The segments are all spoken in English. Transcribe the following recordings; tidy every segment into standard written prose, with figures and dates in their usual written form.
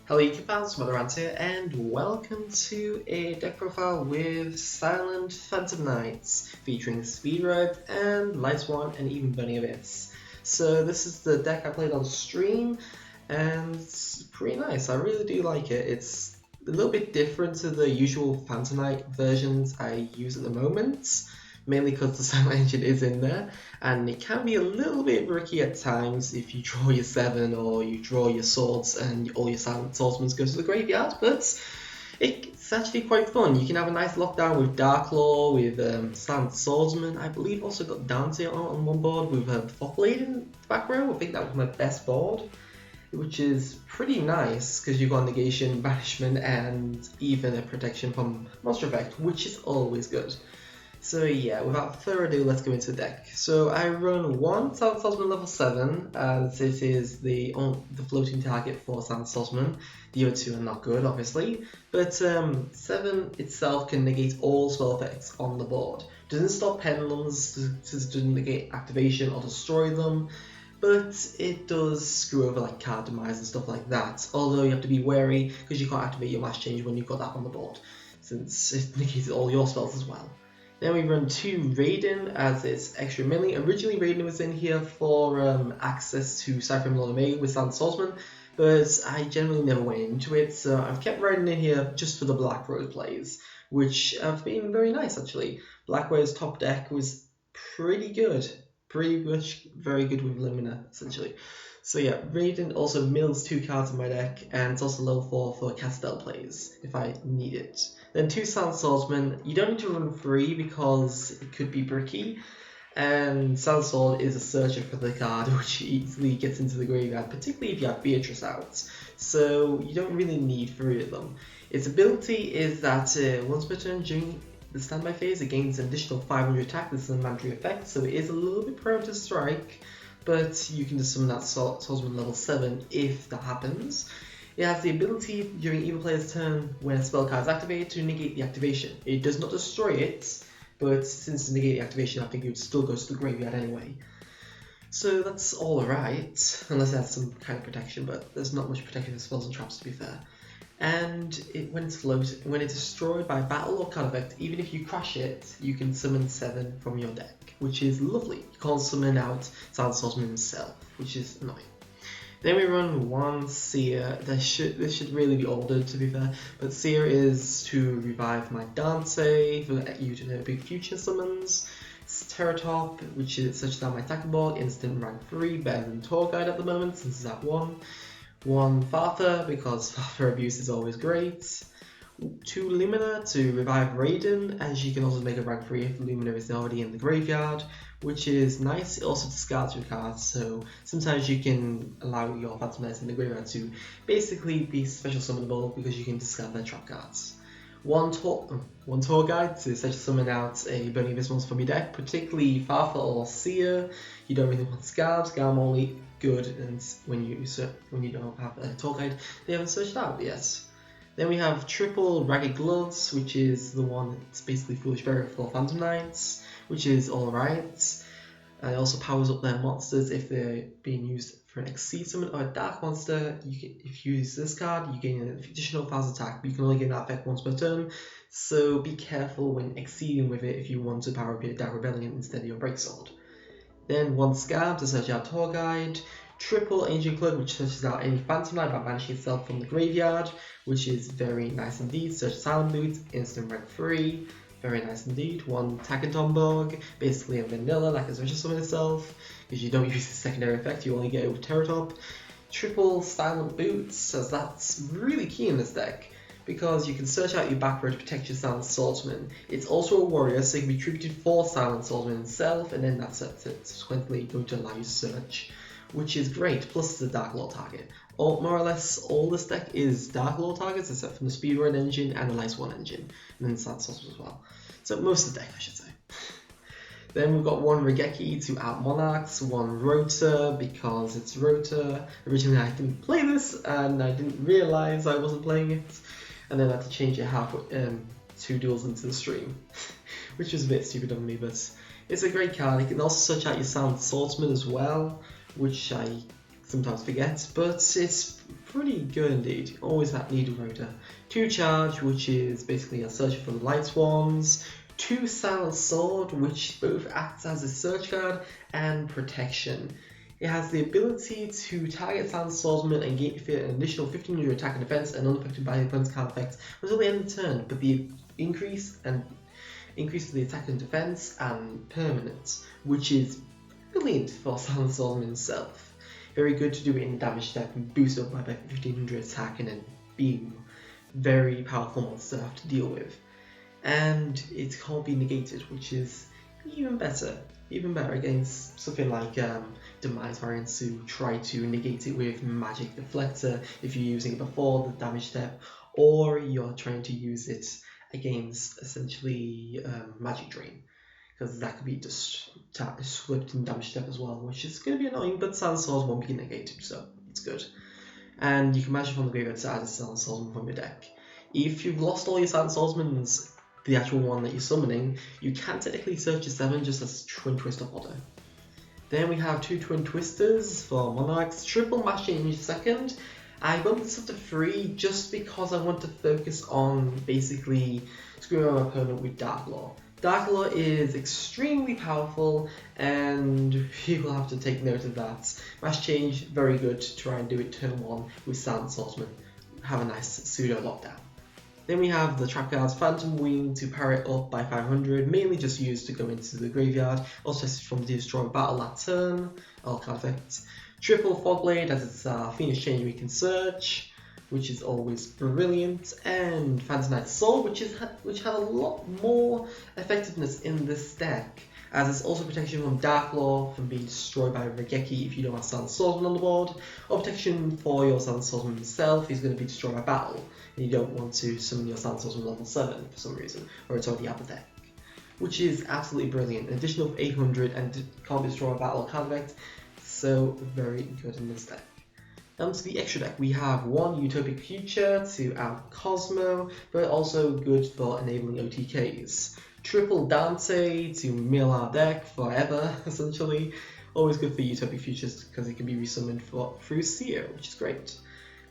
Hello YouTube fans, Motherant here, and welcome to a deck profile with Silent Phantom Knights, featuring Speed Red and Lightsworn and even Bunny Abyss. So this is the deck I played on stream, and it's pretty nice. I really do like it. It's a little bit different to the usual Phantom Knight versions I use at the moment, mainly because the Silent Engine is in there, and it can be a little bit risky at times if you draw your 7 or you draw your swords and all your Silent Swordsmen go to the graveyard, but it's actually quite fun. You can have a nice lockdown with Darklaw, with Silent Swordsman. I believe also got Dante on one board with Focklade in the back row. I think that was my best board, which is pretty nice because you've got negation, banishment, and even a protection from monster effect, which is always good. So yeah, without further ado, let's go into the deck. So I run one Silent Swordsman level 7, as it is the floating target for Silent Swordsman. The other two are not good, obviously, but 7 itself can negate all spell effects on the board. Doesn't stop pendulums, doesn't negate activation or destroy them, but it does screw over like card demise and stuff like that. Although you have to be wary because you can't activate your mass change when you've got that on the board, since it negates all your spells as well. Then we run 2 Raiden as its extra milling. Originally Raiden was in here for access to Cypher Lord Omega with Silent Swordsman, but I generally never went into it, so I've kept Raiden in here just for the Black Rose plays, which have been very nice actually. Black Rose top deck was pretty good, pretty much very good with Lumina essentially. So yeah, Raiden also mills 2 cards in my deck, and it's also level 4 for Castell plays if I need it. Then 2 Silent Swordsmen. You don't need to run 3 because it could be bricky, and Silent Sword is a searcher for the card which easily gets into the graveyard, particularly if you have Beatrice out, so you don't really need 3 of them. Its ability is that once per turn during the standby phase it gains an additional 500 attack. This is a mandatory effect, so it is a little bit prone to strike, but you can just summon that Swordsman level 7 if that happens. It has the ability during either player's turn when a spell card is activated to negate the activation. It does not destroy it, but since to negate the activation I think it would still go to the graveyard anyway. So that's alright, unless it has some kind of protection, but there's not much protection for spells and traps to be fair. And when it's destroyed by battle or card effect, even if you crash it, you can summon 7 from your deck, which is lovely. You can't summon out Silent Swordsman himself, which is annoying. Then we run 1 Seer. This should really be ordered to be fair, but Seer is to revive my Dante for you to know big future summons. Terratop, which is such that my attack board, instant rank 3, better than Tour Guide at the moment since it's at 1. 1 Father, because Father abuse is always great. 2 Lumina to revive Raiden, as you can also make a rank 3 if Lumina is already in the graveyard, which is nice. It also discards your cards, so sometimes you can allow your Phantom Knights in the graveyard to basically be special summonable because you can discard their trap cards. 1 Tour Guide to such summon out a Bunny Abyss monster from your deck, particularly Father or Seer. You don't really want Scarab. Scarab only good and when you don't have a Tour Guide they haven't searched out yet. Then we have triple Ragged Gloves, which is the one that's basically Foolish Burial for Phantom Knights, which is alright. And it also powers up their monsters if they're being used for an Exceed summon or a Dark monster. If you use this card, you gain an additional 1000 attack, but you can only gain that effect once per turn, so be careful when exceeding with it if you want to power up your Dark Rebellion instead of your Breaksword. Then 1 Scab to search out Tour Guide. Triple Ancient Cloak, which searches out any Phantom Knight by banishing itself from the graveyard, which is very nice indeed. Search Silent Boots, instant rank 3, very nice indeed. 1 Takatomborg, basically a vanilla like a special summon itself, because you don't use the secondary effect, you only get it with Terratop. Triple Silent Boots, as that's really key in this deck, because you can search out your back row to protect your Silent Swordsman. It's also a warrior, so it can be tributed for Silent Swordsman himself, and then that's subsequently going to allow you to search, which is great. Plus it's a Dark Lord target. More or less all this deck is Dark Lord targets, except from the Speed Red engine and the Lightsworn engine, and then Silent Swordsman as well. So most of the deck, I should say. Then we've got 1 Regeki to out Monarchs, 1 Rota because it's Rota. Originally I didn't play this and I didn't realise I wasn't playing it, and then I had to change it 2 duels into the stream, which was a bit stupid of me, but it's a great card. You can also search out your Silent Swordsman as well, which I sometimes forget, but it's pretty good indeed. Always that needle rotor. 2 charge, which is basically a search for the Lightsworns. 2 silent sword, which both acts as a search guard and protection. It has the ability to target silent swordsman and gain an additional 1500 attack and defense and unaffected by the opponent's card effects until the end of the turn, but the increase to the attack and defense and permanent, which is brilliant for silent swordsman itself. Very good to do it in damage step and boost up by 1500 attack and then being very powerful monster to have to deal with. And it can't be negated, which is even better against something like Demise variants who try to negate it with Magic Deflector if you're using it before the damage step, or you're trying to use it against essentially Magic Drain, because that could be just slipped in damage step as well, which is going to be annoying, but Silent Swords won't be negated, so it's good. And you can magic from the graveyard to add a Silent Swordsman from your deck. If you've lost all your Silent Swordsmans, the actual one that you're summoning, you can technically search your 7 just as Twin Twister fodder. Then we have 2 Twin Twisters for Monarchs, triple mash change second. I bumped this up to 3 just because I want to focus on basically screwing my opponent with Dark Law. Dark Law is extremely powerful and people have to take note of that. Mash change, very good to try and do it turn 1 with Silent Swordsman. Have a nice pseudo lockdown. Then we have the trap cards, Phantom Wing to power it up by 500, mainly just used to go into the graveyard, also tested from destroy battle that turn, all card effects. Triple Fogblade as it's Phoenix Change we can search, which is always brilliant, and Phantom Knight's Soul, which had a lot more effectiveness in this deck, as it's also protection from Dark Law, from being destroyed by Regeki if you don't have Silent Swordsman on the board, or protection for your Silent Swordsman himself, he's going to be destroyed by battle, and you don't want to summon your Silent Swordsman level 7 for some reason, or it's already out of the deck. Which is absolutely brilliant. An additional 800 and can't be destroyed by battle or card effect, so very good in this deck. To the extra deck, we have 1 Utopic Future to out Cosmo, but also good for enabling OTKs. Triple Dante to mill our deck forever, essentially. Always good for Utopic Futures because it can be resummoned through Seer, which is great.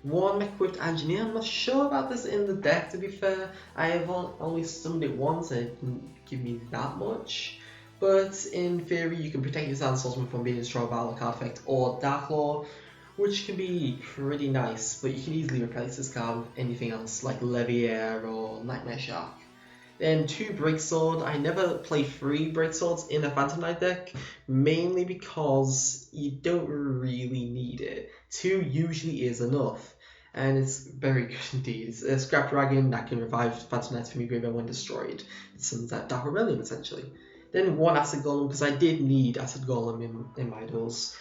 1 Equipped Engineer, I'm not sure about this in the deck to be fair. I have only summoned it once and it didn't give me that much. But in theory, you can protect your Silent Swordsman from being destroyed by a card effect or Dark Law, which can be pretty nice, but you can easily replace this card with anything else like Leviair or Nightmare Shark. Then 2 Breaksword. I never play 3 Breakswords in a Phantom Knight deck, mainly because you don't really need it. 2 usually is enough, and it's very good indeed. It's a Scrap Dragon that can revive Phantom Knights from your graveyard when destroyed. It's some Dark Rebellion essentially. Then 1 Acid Golem, because I did need Acid Golem in my duels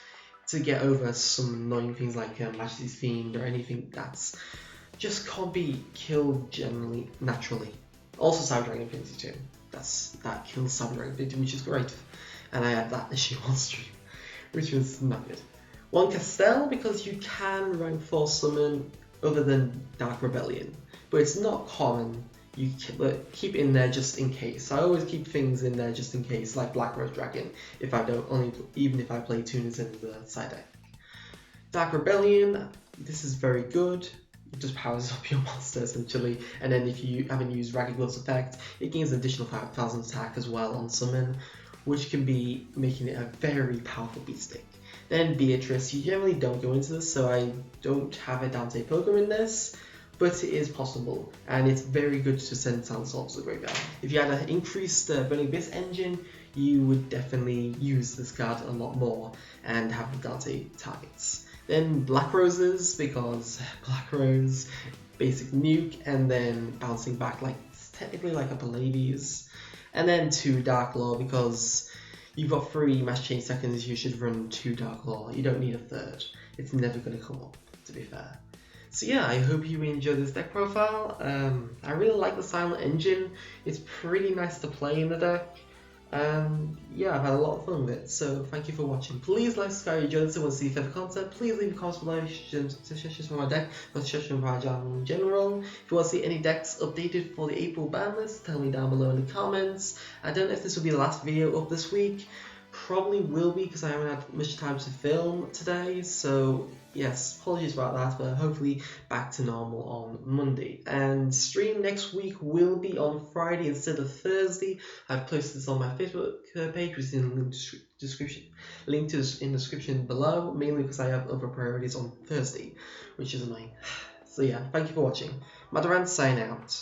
to get over some annoying things like Majesty's Fiend or anything that's just can't be killed generally naturally. Also Cyber Dragon Infinity too. That kills Cyber Dragon Infinity, which is great. And I had that issue on stream, which was not good. 1 Castell, because you can rank 4 summon other than Dark Rebellion, but it's not common. You keep it in there just in case. I always keep things in there just in case, like Black Rose Dragon, even if I play tuners in the side deck. Dark Rebellion, this is very good. It just powers up your monster essentially, and then if you haven't used Ragged Gloves effect, it gains an additional 5,000 attack as well on summon, which can be making it a very powerful beat stick. Then Beatrice, you generally don't go into this, so I don't have a Dante Pilgrim in this, but it is possible, and it's very good to send Silent Swords to the graveyard. If you had an increased Burning Abyss engine, you would definitely use this card a lot more and have Dante targets. Then Black Roses, because Black Rose, basic nuke, and then bouncing back like technically like a Pallades. And then 2 Dark Law, because you've got 3 Mass Change seconds, you should run 2 Dark Law. You don't need a 3rd. It's never going to come up, to be fair. So yeah, I hope you enjoyed this deck profile. I really like the Silent Engine. It's pretty nice to play in the deck. Yeah, I've had a lot of fun with it, so thank you for watching. Please like, subscribe if you enjoyed this and want to see further content. Please leave comments below suggestions for my deck, or suggestions for my channel in general. If you want to see any decks updated for the April ban list, tell me down below in the comments. I don't know if this will be the last video up this week, probably will be because I haven't had much time to film today, so yes, apologies about that, but hopefully back to normal on Monday. And stream next week will be on Friday instead of Thursday. I've posted this on my Facebook page, which is in the description. Link to this in the description below, mainly because I have other priorities on Thursday, which is annoying. So yeah, thank you for watching. Madaran sign out.